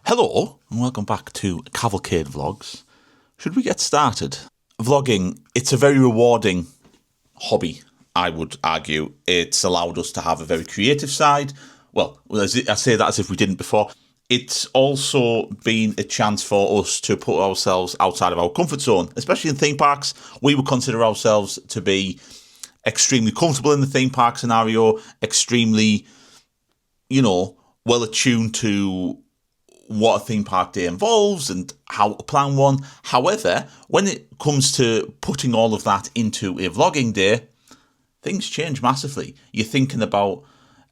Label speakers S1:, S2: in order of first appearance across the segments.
S1: Hello, and welcome back to Cavalcade Vlogs. Should we get started? Vlogging, it's a very rewarding hobby, I would argue. It's allowed us to have a very creative side. Well, I say that as if we didn't before. It's also been a chance for us to put ourselves outside of our comfort zone, especially in theme parks. We would consider ourselves to be extremely comfortable in the theme park scenario, extremely, well attuned to what a theme park day involves and how to plan one. However, when it comes to putting all of that into a vlogging day, things change massively. You're thinking about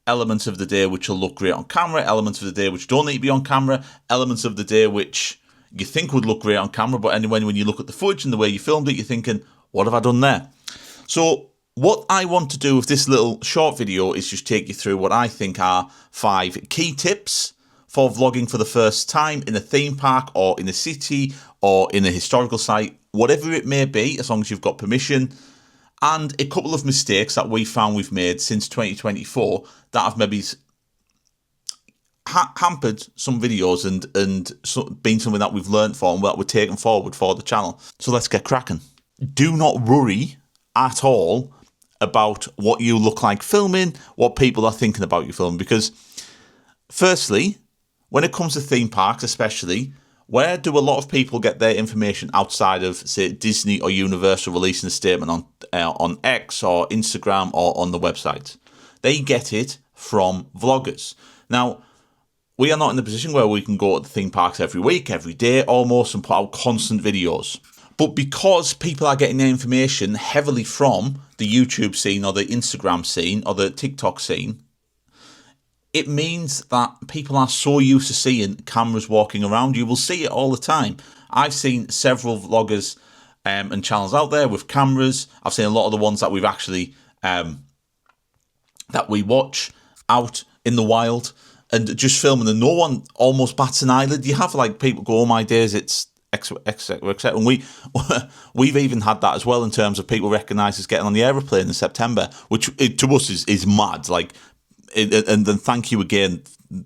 S1: elements of the day which will look great on camera, elements of the day which don't need to be on camera, elements of the day which you think would look great on camera, but anyway, when you look at the footage and the way you filmed it, you're thinking, what have I done there? So what I want to do with this little short video is just take you through what I think are 5 key tips for vlogging for the first time in a theme park or in a city or in a historical site, whatever it may be, as long as you've got permission, and a couple of mistakes that we found we've made since 2024 that have maybe hampered some videos and been something that we've learned from, that we're taking forward for the channel. So let's get cracking. Do not worry at all about what you look like filming, what people are thinking about you filming, because firstly, when it comes to theme parks especially, where do a lot of people get their information outside of, say, Disney or Universal releasing a statement on X or Instagram or on the website? They get it from vloggers. Now, we are not in the position where we can go to the theme parks every week, every day almost, and put out constant videos. But because people are getting their information heavily from the YouTube scene or the Instagram scene or the TikTok scene, it means that people are so used to seeing cameras walking around. You will see it all the time. I've seen several vloggers and channels out there with cameras. I've seen a lot of the ones that we've actually, that we watch out in the wild and just filming, and no one almost bats an eyelid. You have like people go, oh my days, it's etc. And we've even had that as well in terms of people recognise us getting on the aeroplane in September, which to us is mad. Like, and then thank you again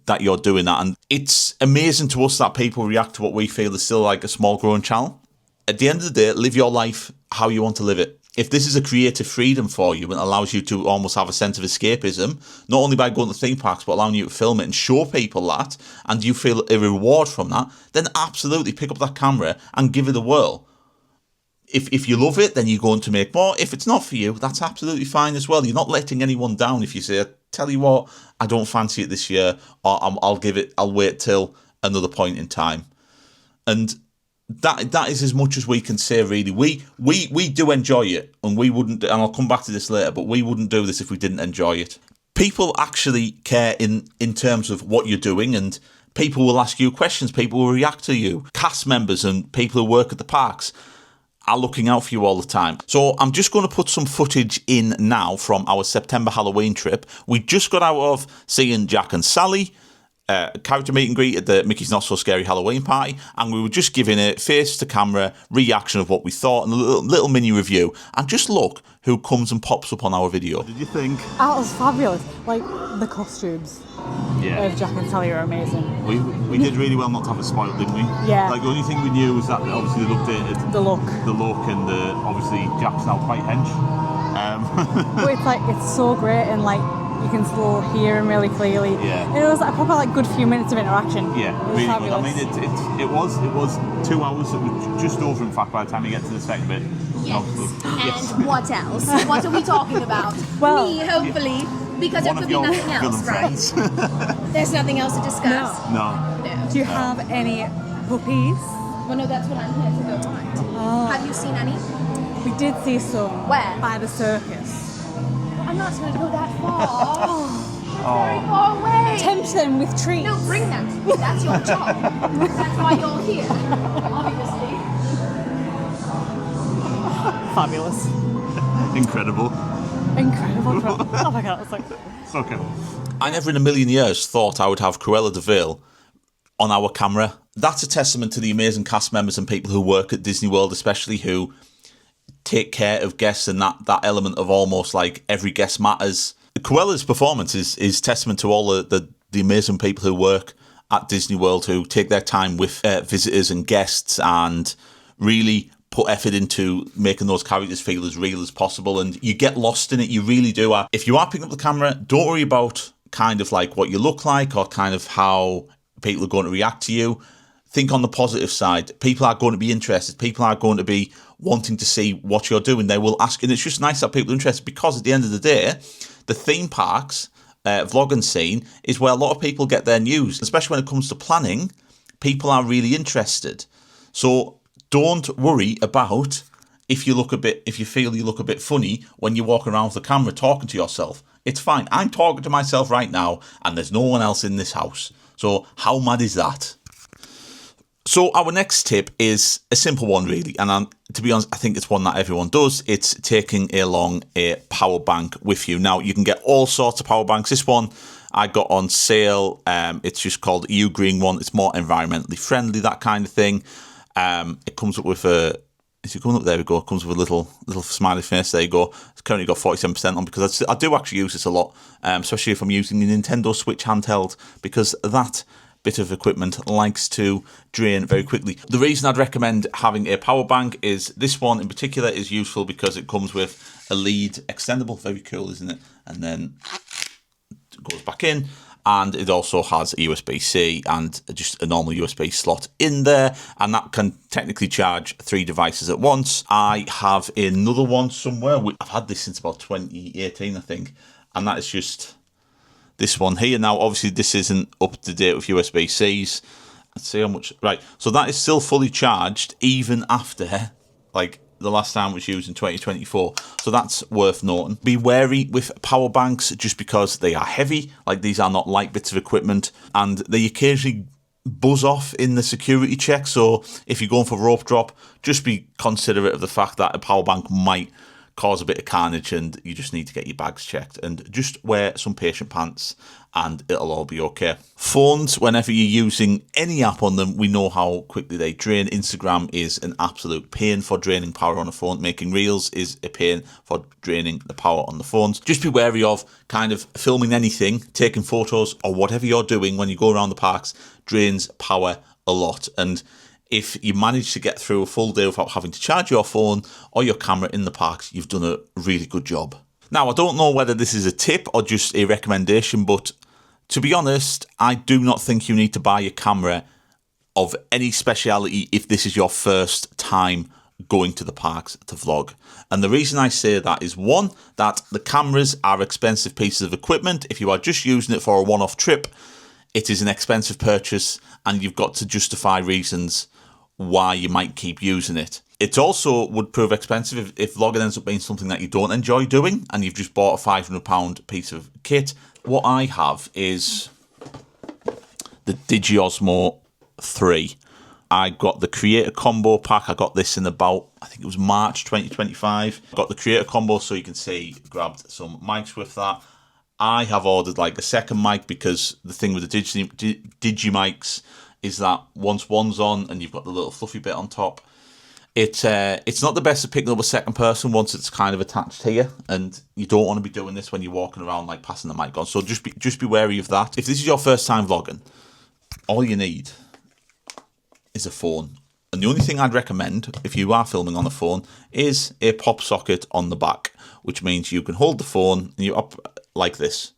S1: that you're doing that. And it's amazing to us that people react to what we feel is still like a small growing channel. At the end of the day, live your life how you want to live it. If this is a creative freedom for you and allows you to almost have a sense of escapism, not only by going to theme parks, but allowing you to film it and show people that, and you feel a reward from that, then absolutely pick up that camera and give it a whirl. If you love it, then you're going to make more. If it's not for you, that's absolutely fine as well. You're not letting anyone down if you say, tell you what, I don't fancy it this year, or I'll wait till another point in time. And that is as much as we can say, really. We do enjoy it, and we wouldn't, and I'll come back to this later, but we wouldn't do this if we didn't enjoy it. People actually care in terms of what you're doing, and people will ask you questions, people will react to you. Cast members and people who work at the parks are looking out for you all the time. So I'm just going to put some footage in now from our September Halloween trip. We just got out of seeing Jack and Sally, character meet and greet at the Mickey's Not So Scary Halloween party, and we were just giving a face-to-camera reaction of what we thought and a little mini review. And just look who comes and pops up on our video. What did you think?
S2: Oh, it was fabulous. Like, the costumes of Jack and Sally are amazing.
S1: We did really well not to have it spoiled, didn't we?
S2: Yeah.
S1: Like, the only thing we knew was that obviously they looked at
S2: The look.
S1: And obviously Jack's now quite hench.
S2: But it's like, it's so great, and like, you can still hear him really clearly.
S1: Yeah.
S2: And it was like a proper like good few minutes of interaction.
S1: Yeah,
S2: it was
S1: really
S2: fabulous.
S1: good. I mean, it was 2 hours. It was just over, in fact, by the time you get to the second bit.
S3: Yes. And what else? What are we talking about?
S2: Well,
S3: me, hopefully, because there
S1: One
S3: could
S1: of
S3: be
S1: your
S3: nothing else,
S1: friends.
S3: right? There's nothing else to discuss.
S1: No.
S3: No.
S2: Do you have any puppies?
S3: Well, no, that's what I'm here to go find.
S2: Oh.
S3: Have you seen any?
S2: We did see some.
S3: Where?
S2: By the circus.
S3: I'm not going to go that far. Very far away.
S2: Tempt them with treats.
S3: No, bring them. That's your job. That's why you're here, obviously.
S2: Fabulous.
S1: Incredible.
S2: Oh my god, it's like...
S1: Okay. I never in a million years thought I would have Cruella de Vil on our camera. That's a testament to the amazing cast members and people who work at Disney World, especially, who take care of guests, and that element of almost like every guest matters. Cruella's performance is testament to all the amazing people who work at Disney World who take their time with visitors and guests and really put effort into making those characters feel as real as possible, and you get lost in it. You really do. If you are picking up the camera, don't worry about kind of like what you look like or kind of how people are going to react to you. Think on the positive side. People are going to be interested. People are going to be wanting to see what you're doing. They will ask, and it's just nice that people are interested, because at the end of the day, the theme parks vlogging scene is where a lot of people get their news, especially when it comes to planning. People are really interested. So don't worry about if you feel you look a bit funny when you walk around with the camera talking to yourself. It's fine. I'm talking to myself right now, and there's no one else in this house. So how mad is that? So our next tip is a simple one, really, and to be honest, I think it's one that everyone does. It's taking along a power bank with you. Now, you can get all sorts of power banks. This one I got on sale. It's just called EU Green one. It's more environmentally friendly, that kind of thing. It comes up with a... Is it coming up? There we go. It comes with a little smiley face. There you go. It's currently got 47% on, because I do actually use this a lot, especially if I'm using the Nintendo Switch handheld, because that bit of equipment likes to drain very quickly. The reason I'd recommend having a power bank is this one in particular is useful because it comes with a lead extendable. Very cool, isn't it? And then it goes back in, and it also has a USB-C and just a normal USB slot in there, and that can technically charge 3 devices at once. I have another one somewhere. I've had this since about 2018, I think, and that is just this one here. Now, obviously, this isn't up to date with USB-Cs. Let's see how much. Right, so that is still fully charged even after, like, the last time it was used in 2024. So that's worth noting. Be wary with power banks just because they are heavy. Like, these are not light bits of equipment, and they occasionally buzz off in the security check. So if you're going for rope drop, just be considerate of the fact that a power bank might cause a bit of carnage, and you just need to get your bags checked, and just wear some patient pants and it'll all be okay. Phones, whenever you're using any app on them, we know how quickly they drain. Instagram is an absolute pain for draining power on a phone. Making reels is a pain for draining the power on the phones. Just be wary of kind of filming anything, taking photos, or whatever you're doing when you go around the parks drains power a lot. And if you manage to get through a full day without having to charge your phone or your camera in the parks, you've done a really good job. Now, I don't know whether this is a tip or just a recommendation, but to be honest, I do not think you need to buy a camera of any speciality if this is your first time going to the parks to vlog. And the reason I say that is, one, that the cameras are expensive pieces of equipment. If you are just using it for a one-off trip, it is an expensive purchase, and you've got to justify reasons why you might keep using it. It also would prove expensive if vlogging ends up being something that you don't enjoy doing and you've just bought a £500 piece of kit. What I have is the DigiOsmo 3. I got the Creator Combo pack. I got this in about, I think it was March 2025. I got the Creator Combo, so you can see, grabbed some mics with that. I have ordered like a second mic, because the thing with the Digimics is that once one's on and you've got the little fluffy bit on top, it's not the best at picking up a second person once it's kind of attached here, and you don't want to be doing this when you're walking around like passing the mic on. So just be wary of that. If this is your first time vlogging, all you need is a phone. And the only thing I'd recommend if you are filming on a phone is a pop socket on the back, which means you can hold the phone and you're up like this,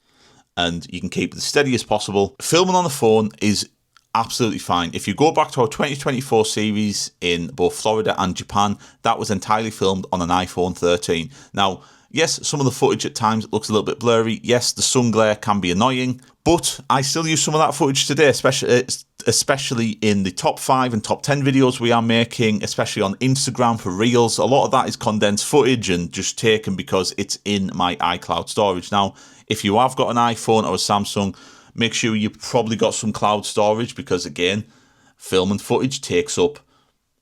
S1: and you can keep it as steady as possible. Filming on the phone is absolutely fine. If you go back to our 2024 series in both Florida and Japan, that was entirely filmed on an iPhone 13. Now, yes, some of the footage at times looks a little bit blurry. Yes, the sun glare can be annoying, but I still use some of that footage today, especially in the top 5 and top 10 videos we are making, especially on Instagram for Reels. A lot of that is condensed footage and just taken because it's in my iCloud storage. Now, if you have got an iPhone or a Samsung, make sure you've probably got some cloud storage, because again, film and footage takes up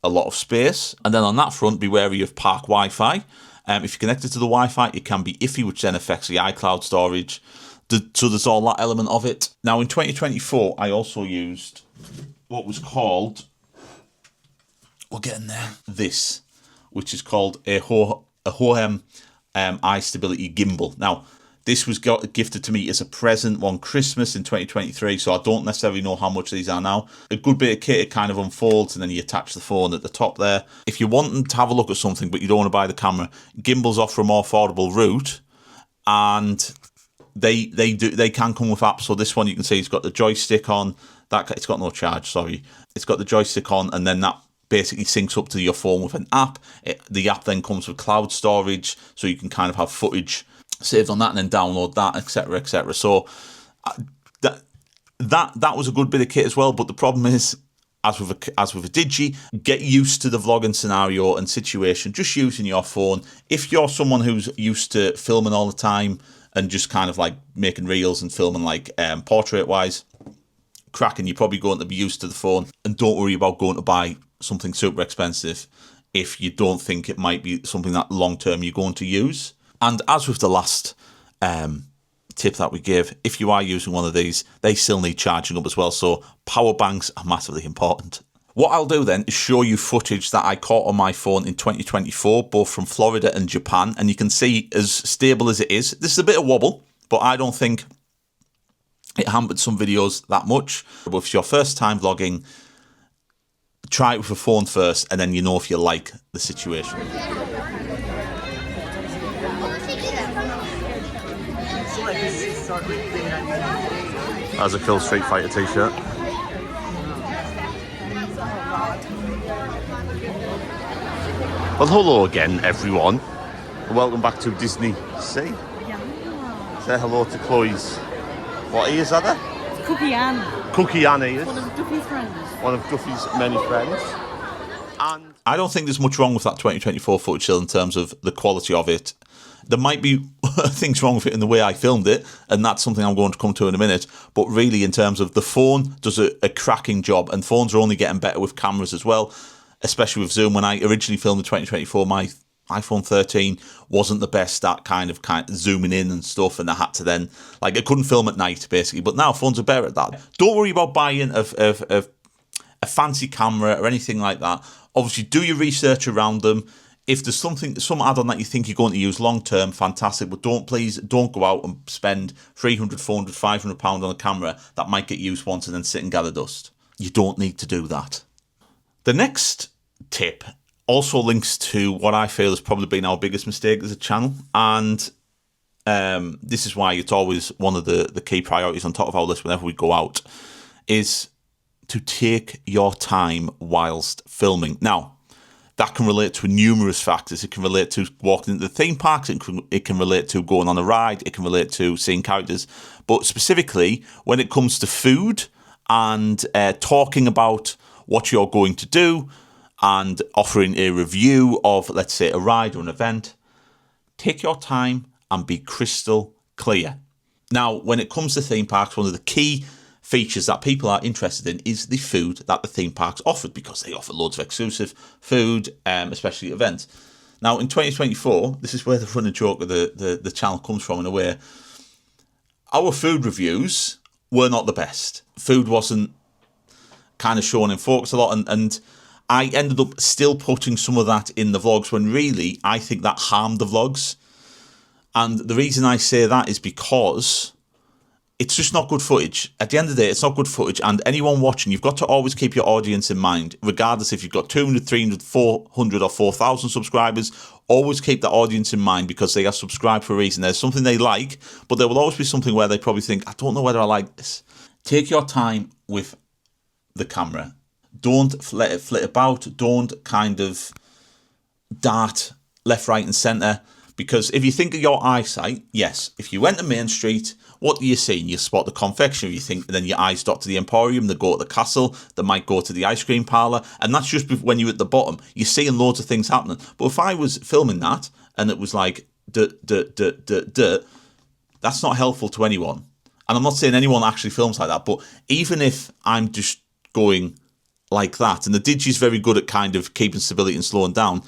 S1: a lot of space. And then on that front, be wary of park Wi-Fi. If you're connected to the Wi-Fi, it can be iffy, which then affects the iCloud storage. So there's all that element of it. Now in 2024, I also used what was called, we're getting there, this, which is called a Hohem iStability Gimbal. Now, This was gifted to me as a present one Christmas in 2023, so I don't necessarily know how much these are now. A good bit of kit, it kind of unfolds, and then you attach the phone at the top there. If you're wanting to have a look at something, but you don't want to buy the camera, Gimbals offer a more affordable route, and they can come with apps. So this one, you can see it's got the joystick on. It's got no charge, sorry. It's got the joystick on, and then that basically syncs up to your phone with an app. The app then comes with cloud storage, so you can kind of have footage saved on that and then download that, etc., etc. So that was a good bit of kit as well. But the problem is, as with a Digi, get used to the vlogging scenario and situation just using your phone. If you're someone who's used to filming all the time and just kind of like making reels and filming like portrait wise, cracking, you're probably going to be used to the phone, and don't worry about going to buy something super expensive if you don't think it might be something that long term you're going to use. And as with the last tip that we give, if you are using one of these, they still need charging up as well, so power banks are massively important. What I'll do then is show you footage that I caught on my phone in 2024, both from Florida and Japan, and you can see as stable as it is. This is a bit of wobble, but I don't think it hampered some videos that much. But if it's your first time vlogging, try it with a phone first, and then you know if you like the situation. That's a cool Street Fighter t-shirt. Well, hello again, everyone. Welcome back to Disney Sea. Say hello to Chloe's. What ears are there?
S2: It's Cookie Ann.
S1: Cookie Ann ears.
S2: One of Duffy's friends.
S1: One of Duffy's many friends. And I don't think there's much wrong with that 2024 footage still in terms of the quality of it. There might be things wrong with it in the way I filmed it, and that's something I'm going to come to in a minute. But really, in terms of the phone, does a cracking job, and phones are only getting better with cameras as well, especially with zoom. When I originally filmed in 2024, my iPhone 13 wasn't the best at kind of zooming in and stuff, and I had to then, like, I couldn't film at night, basically. But now phones are better at that. Don't worry about buying a fancy camera or anything like that. Obviously, do your research around them. If there's some add-on that you think you're going to use long-term, fantastic, but don't go out and spend 300, 400, 500 pounds on a camera that might get used once and then sit and gather dust. You don't need to do that. The next tip also links to what I feel has probably been our biggest mistake as a channel, and this is why it's always one of the key priorities on top of our list whenever we go out, is to take your time whilst filming. Now, that can relate to numerous factors. It can relate to walking into the theme parks. It can relate to going on a ride. It can relate to seeing characters. But specifically, when it comes to food and talking about what you're going to do and offering a review of, let's say, a ride or an event, take your time and be crystal clear. Now, when it comes to theme parks, one of the key features that people are interested in is the food that the theme parks offered, because they offer loads of exclusive food, especially at events. Now, in 2024, this is where the running joke of the channel comes from in a way. Our food reviews were not the best. Food wasn't kind of shown in focus a lot, and I ended up still putting some of that in the vlogs when really I think that harmed the vlogs. And the reason I say that is because it's just not good footage. At the end of the day, it's not good footage. And anyone watching, you've got to always keep your audience in mind, regardless if you've got 200, 300, 400 or 4,000 subscribers. Always keep that audience in mind, because they are subscribed for a reason. There's something they like, but there will always be something where they probably think, I don't know whether I like this. Take your time with the camera. Don't let it flit about. Don't kind of dart left, right and centre. Because if you think of your eyesight, yes, if you went to Main Street, what do you see? You spot the confectionery, you think, and then your eyes dot to the Emporium, they go to the castle, they might go to the ice cream parlour, and that's just when you're at the bottom. You're seeing loads of things happening. But if I was filming that, and it was like, that's not helpful to anyone. And I'm not saying anyone actually films like that, but even if I'm just going like that, and the Digi's very good at kind of keeping stability and slowing down,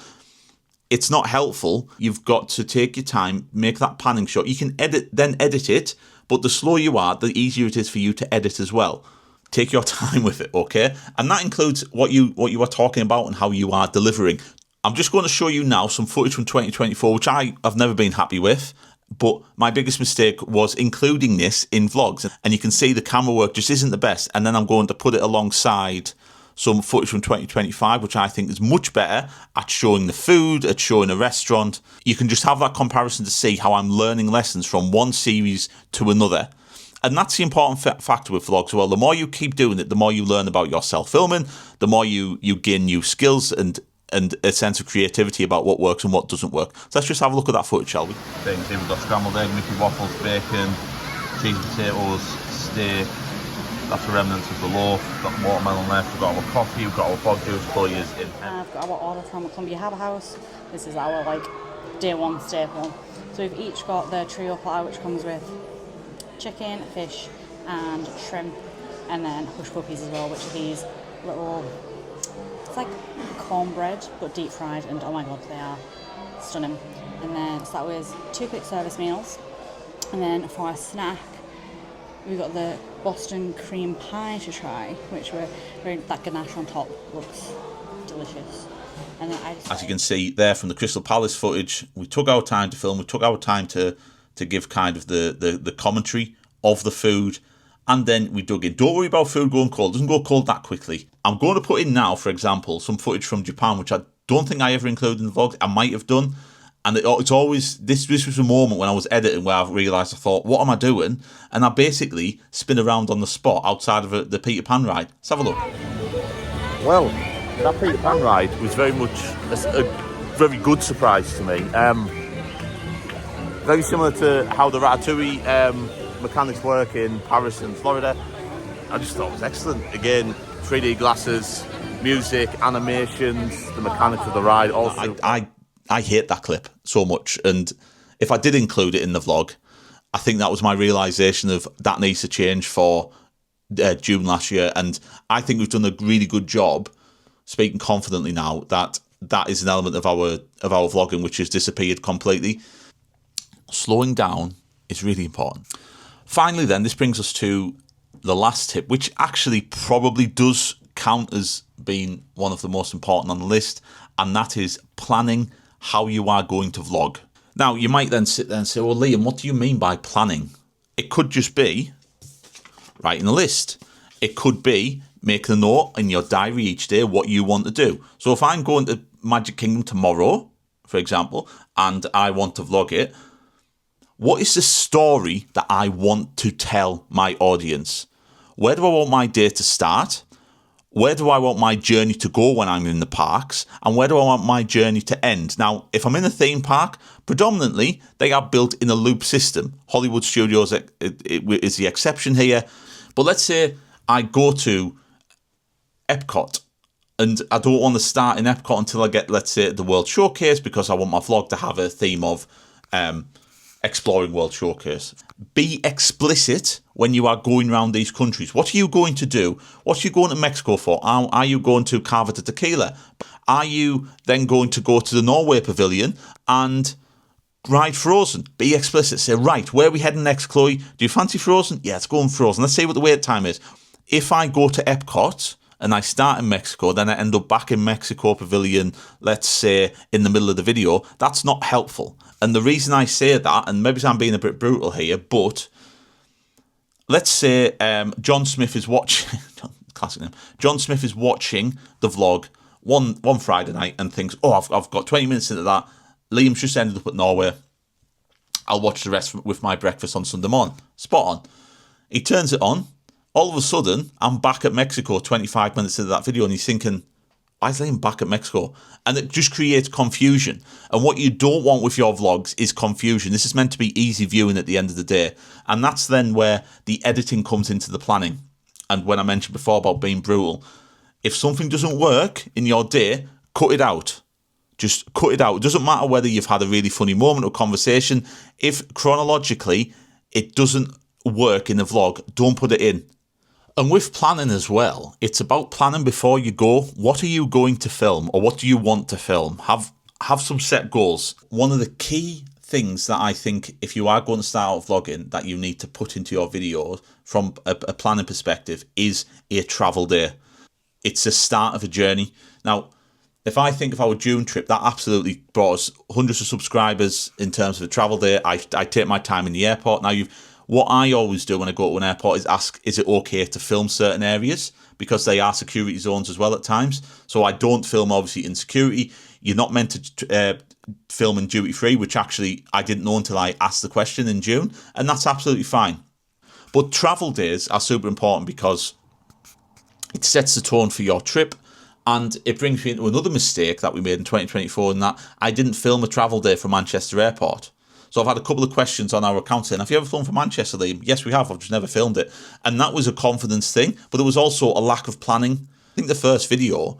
S1: it's not helpful. You've got to take your time, make that panning shot. You can edit it, but the slower you are, the easier it is for you to edit as well. Take your time with it, okay? And that includes what you are talking about and how you are delivering. I'm just going to show you now some footage from 2024, which I have never been happy with, But my biggest mistake was including this in vlogs. And you can see the camera work just isn't the best. And then I'm going to put it alongside some footage from 2025, which I think is much better at showing the food, at showing a restaurant. You can just have that comparison to see how I'm learning lessons from one series to another. And that's the important factor with vlogs. Well, the more you keep doing it, the more you learn about your self-filming, the more you gain new skills and a sense of creativity about what works and what doesn't work. So let's just have a look at that footage, shall we? Things here, we've got scrambled egg, Mickey waffles, bacon, cheese and potatoes, steak. That's the remnants of the loaf. We've got watermelon left, we've got our coffee, we've got our bog juice, Collier's in.
S2: I've got our order from Columbia Harbour House. This is our day one staple. So we've each got the trio platter, which comes with chicken, fish and shrimp, and then hush puppies as well, which are these little, it's like cornbread but deep fried, and oh my god, they are stunning. And then so that was 2 quick service meals, and then for our snack we've got the Boston cream pie to try, which that ganache on top looks delicious. And then
S1: as you can see there from the Crystal Palace footage, we took our time to film, we took our time to give kind of the commentary of the food, and then we dug in. Don't worry about food going cold, it doesn't go cold that quickly. I'm going to put in now, for example, some footage from Japan, which I don't think I ever included in the vlog. I might have done, and it's always, this was a moment when I was editing where I realised, I thought, what am I doing? And I basically spin around on the spot outside of the Peter Pan ride. Let's have a look. Well, that Peter Pan ride was very much a very good surprise to me. Very similar to how the Ratatouille mechanics work in Paris and Florida. I just thought it was excellent. Again, 3D glasses, music, animations, the mechanics of the ride. Also, I hate that clip so much, and if I did include it in the vlog, I think that was my realisation of that needs to change for June last year, and I think we've done a really good job speaking confidently now that is an element of our vlogging which has disappeared completely. Slowing down is really important. Finally then, this brings us to the last tip, which actually probably does count as being one of the most important on the list, and that is planning how you are going to vlog. Now, you might then sit there and say, well, Liam, what do you mean by planning? It could just be writing a list. It could be making a note in your diary each day what you want to do. So if I'm going to Magic Kingdom tomorrow, for example, and I want to vlog it, what is the story that I want to tell my audience? Where do I want my day to start? Where do I want my journey to go when I'm in the parks? And where do I want my journey to end? Now, if I'm in a theme park, predominantly they are built in a loop system. Hollywood Studios is the exception here. But let's say I go to Epcot and I don't want to start in Epcot until I get, let's say, the World Showcase, because I want my vlog to have a theme of exploring World Showcase. Be explicit when you are going around these countries. What are you going to do? What are you going to Mexico for? Are you going to Cava de Tequila? Are you then going to go to the Norway Pavilion and ride Frozen? Be explicit. Say, right, where are we heading next, Chloe? Do you fancy Frozen? Yeah, let's go on Frozen. Let's see what the wait time is. If I go to Epcot and I start in Mexico, then I end up back in Mexico Pavilion, let's say, in the middle of the video, that's not helpful. And the reason I say that, and maybe I'm being a bit brutal here, but let's say John Smith is watching, classic name, John Smith is watching the vlog one Friday night and thinks, oh, I've got 20 minutes into that. Liam's just ended up at Norway. I'll watch the rest with my breakfast on Sunday morning. Spot on. He turns it on. All of a sudden, I'm back at Mexico 25 minutes into that video, and he's thinking, why is Liam back at Mexico? And it just creates confusion. And what you don't want with your vlogs is confusion. This is meant to be easy viewing at the end of the day. And that's then where the editing comes into the planning. And when I mentioned before about being brutal, if something doesn't work in your day, cut it out. Just cut it out. It doesn't matter whether you've had a really funny moment or conversation. If chronologically it doesn't work in the vlog, don't put it in. And with planning as well, it's about planning before you go. What are you going to film, or what do you want to film? Have some set goals. One of the key things that I think, if you are going to start out vlogging, that you need to put into your videos from a planning perspective is a travel day. It's the start of a journey. Now, If I think of our June trip, that absolutely brought us hundreds of subscribers in terms of the travel day. I take my time in the airport. Now, what I always do when I go to an airport is ask, is it okay to film certain areas? Because they are security zones as well at times. So I don't film, obviously, in security. You're not meant to film in duty free, which actually I didn't know until I asked the question in June. And that's absolutely fine. But travel days are super important because it sets the tone for your trip. And it brings me into another mistake that we made in 2024, in that I didn't film a travel day from Manchester Airport. So I've had a couple of questions on our account saying, have you ever flown from Manchester, Liam? Yes, we have. I've just never filmed it. And that was a confidence thing, but there was also a lack of planning. I think the first video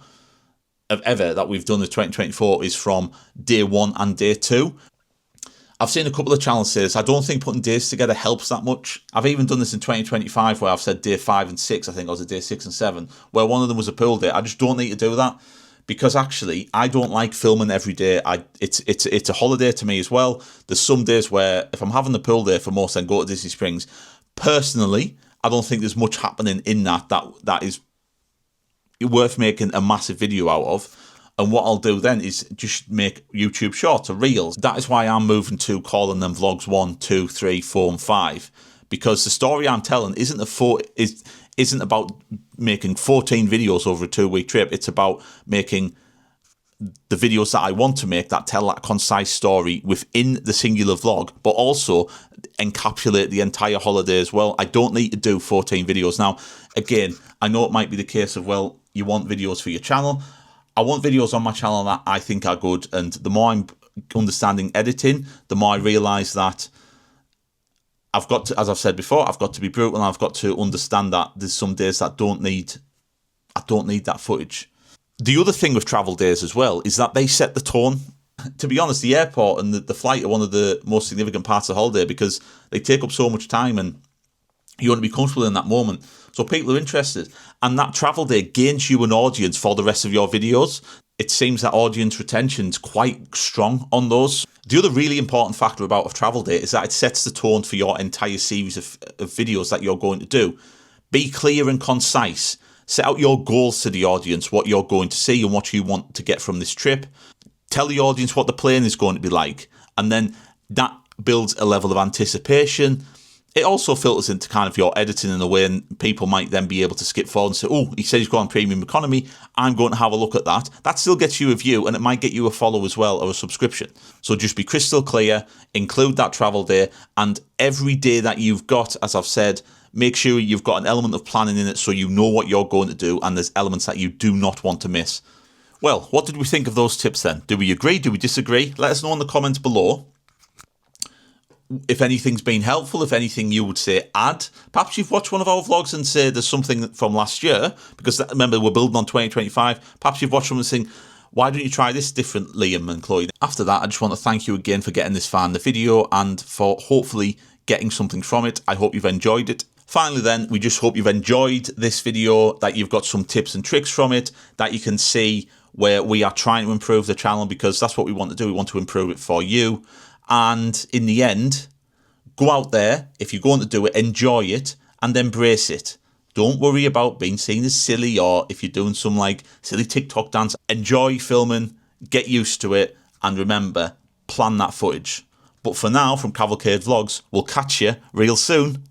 S1: of ever that we've done in 2024 is from day 1 and day 2. I've seen a couple of channels say this. I don't think putting days together helps that much. I've even done this in 2025 where I've said day 5 and 6, I think I was at day 6 and 7, where one of them was a pool day. I just don't need to do that because actually I don't like filming every day. It's a holiday to me as well. There's some days where if I'm having the pool day for most and go to Disney Springs, personally, I don't think there's much happening in that is worth making a massive video out of. And what I'll do then is just make YouTube shorts or reels. That is why I'm moving to calling them vlogs 1, 2, 3, 4, and 5. Because the story I'm telling isn't about making 14 videos over a 2-week trip. It's about making the videos that I want to make that tell that concise story within the singular vlog, but also encapsulate the entire holiday as well. I don't need to do 14 videos. Now, again, I know it might be the case of, well, you want videos for your channel. I want videos on my channel that I think are good, and the more I'm understanding editing, the more I realise that I've got to, as I've said before, I've got to be brutal, and I've got to understand that there's some days that I don't need that footage. The other thing with travel days as well is that they set the tone. To be honest, the airport and the flight are one of the most significant parts of the holiday because they take up so much time and you want to be comfortable in that moment. So people are interested. And that travel day gains you an audience for the rest of your videos. It seems that audience retention is quite strong on those. The other really important factor about a travel day is that it sets the tone for your entire series of videos that you're going to do. Be clear and concise. Set out your goals to the audience, what you're going to see and what you want to get from this trip. Tell the audience what the plane is going to be like. And then that builds a level of anticipation. It also filters into kind of your editing in a way, and people might then be able to skip forward and say, oh, he says he's going premium economy, I'm going to have a look at that. That still gets you a view, and it might get you a follow as well, or a subscription. So just be crystal clear, include that travel day, and every day that you've got, as I've said, make sure you've got an element of planning in it so you know what you're going to do, and there's elements that you do not want to miss. Well, what did we think of those tips then? Do we agree? Do we disagree? Let us know in the comments below. If anything's been helpful, if anything you would say add. Perhaps you've watched one of our vlogs and say there's something from last year, because remember, we're building on 2025. Perhaps you've watched someone saying, why don't you try this different, Liam and Chloe? After that, I just want to thank you again for getting this far in the video and for hopefully getting something from it. I hope you've enjoyed it. Finally then, we just hope you've enjoyed this video, that you've got some tips and tricks from it, that you can see where we are trying to improve the channel, because that's what we want to do. We want to improve it for you. And in the end, go out there, if you're going to do it, enjoy it and embrace it. Don't worry about being seen as silly, or if you're doing some like silly TikTok dance. Enjoy filming, get used to it, and remember, plan that footage. But for now, from Cavalcade Vlogs, we'll catch you real soon.